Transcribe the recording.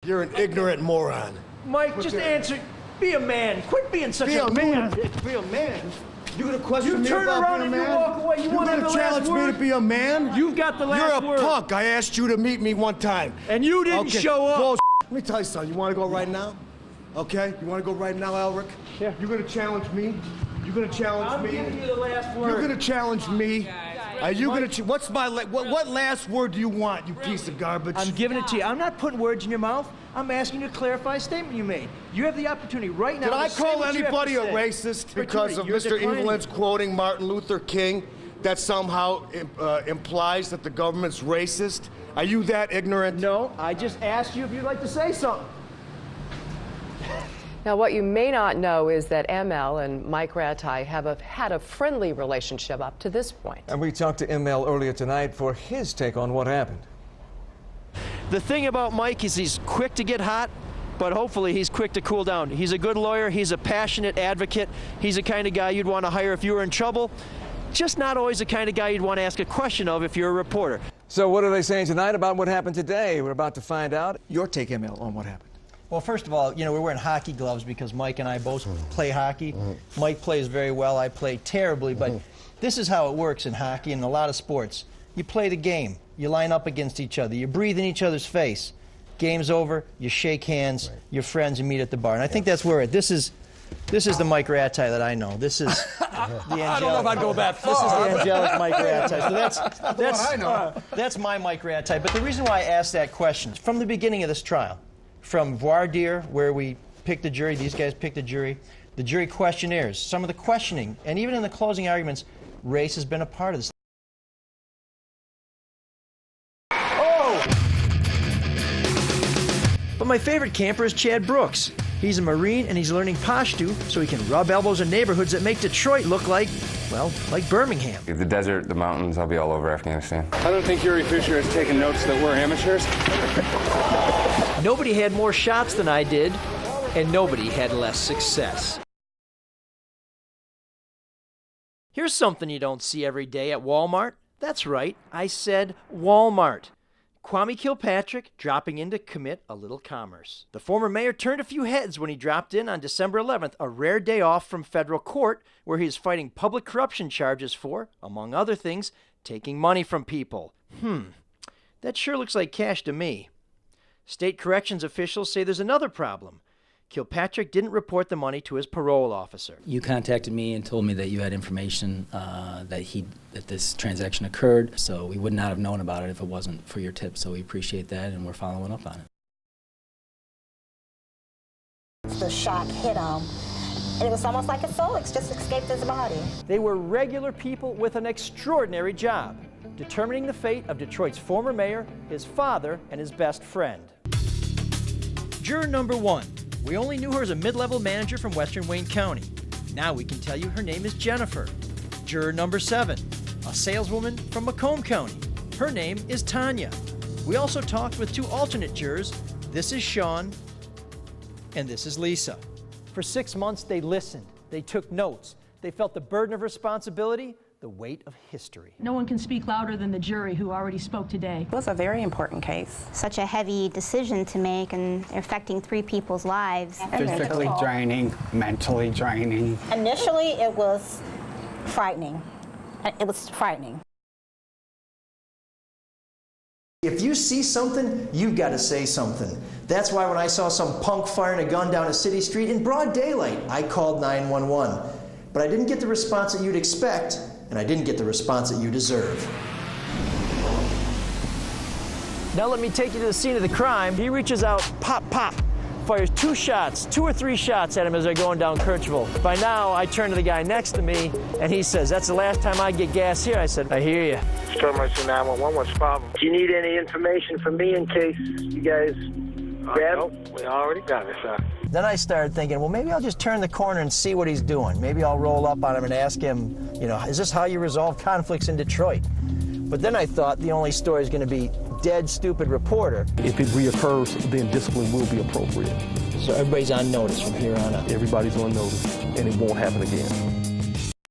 You're an ignorant moron. Mike, just answer. Be a man. Quit being such a man. Be a man? You're gonna question me turn about around being a and man? you walk away. You want to have the last challenge word? me to be a man? You've got the last word. You're a punk. I asked you to meet me one time. And you didn't show up. Bullshit. Let me tell you something. You want to go right now? Okay? You want to go right now, Elrick? Yeah. You're gonna challenge me? You're gonna challenge me? I'm giving you the last word. You're gonna challenge me? Are you gonna? What's my? What last word do you want? You piece of garbage. I'm giving it to you. I'm not putting words in your mouth. I'm asking you to clarify a statement you made. You have the opportunity right now. Did I to say call what you have to anybody a say. racist because of You're Mr. declining. Evelyn's quoting Martin Luther King? That somehow implies that the government's racist? Are you that ignorant? No, I just asked you if you'd like to say something. Now, what you may not know is that ML and Mike Rattay have had a friendly relationship up to this point. And we talked to ML earlier tonight for his take on what happened. The thing about Mike is he's quick to get hot, but hopefully he's quick to cool down. He's a good lawyer. He's a passionate advocate. He's the kind of guy you'd want to hire if you were in trouble. Just not always the kind of guy you'd want to ask a question of if you're a reporter. So what are they saying tonight about what happened today? We're about to find out. Your take, ML, on what happened. Well, first of all, you know, we're wearing hockey gloves because Mike and I both play hockey. Mike plays very well, I play terribly, but this is how it works in hockey and a lot of sports. You play the game, you line up against each other, you breathe in each other's face. Game's over, you shake hands, you're friends, you meet at the bar. And I think that's where this is the Mike Rattay that I know. This is the angelic. I don't know if I'd go that far. This is the angelic Mike Rattay. So that's my Mike Rattay. But the reason why I asked that question, from the beginning of this trial, from voir dire, where we picked the jury, these guys picked the jury questionnaires, some of the questioning, and even in the closing arguments, race has been a part of this. Oh! But my favorite camper is Chad Brooks. He's a Marine and he's learning Pashto so he can rub elbows in neighborhoods that make Detroit look like, well, like Birmingham. The desert, the mountains, I'll be all over Afghanistan. I don't think Yuri Fisher has taken notes that we're amateurs. Nobody had more shots than I did, and nobody had less success. Here's something you don't see every day at Walmart. That's right, I said Walmart. Kwame Kilpatrick dropping in to commit a little commerce. The former mayor turned a few heads when he dropped in on December 11th, a rare day off from federal court, where he is fighting public corruption charges for, among other things, taking money from people. That sure looks like cash to me. State corrections officials say there's another problem. Kilpatrick didn't report the money to his parole officer. You contacted me and told me that you had information that this transaction occurred, so we would not have known about it if it wasn't for your tip, so we appreciate that and we're following up on it. The shock hit him. It was almost like his soul just escaped his body. They were regular people with an extraordinary job, determining the fate of Detroit's former mayor, his father, and his best friend. Juror number 1. We only knew her as a mid-level manager from Western Wayne County. Now we can tell you her name is Jennifer. Juror number 7. A saleswoman from Macomb County. Her name is Tanya. We also talked with 2 alternate jurors. This is Sean, and this is Lisa. For 6 months, they listened. They took notes. They felt the burden of responsibility, the weight of history. No one can speak louder than the jury who already spoke today. It was a very important case. Such a heavy decision to make and affecting 3 people's lives. Physically draining, mentally draining. Initially, it was frightening. It was frightening. If you see something, you've got to say something. That's why when I saw some punk firing a gun down a city street in broad daylight, I called 911. But I didn't get the response that you'd expect, and I didn't get the response that you deserve. Now let me take you to the scene of the crime. He reaches out, pop, pop, fires 2 shots, 2 or 3 shots at him as they're going down Kirchville. By now, I turn to the guy next to me, and he says, "That's the last time I get gas here." I said, "I hear you." Star Emergency 911, what's the problem? Do you need any information from me in case you guys grab? No, we already got it, sir. Then I started thinking, well, maybe I'll just turn the corner and see what he's doing. Maybe I'll roll up on him and ask him, you know, is this how you resolve conflicts in Detroit? But then I thought the only story is going to be dead, stupid reporter. If it reoccurs, then discipline will be appropriate. So everybody's on notice from here on out. Everybody's on notice, and it won't happen again.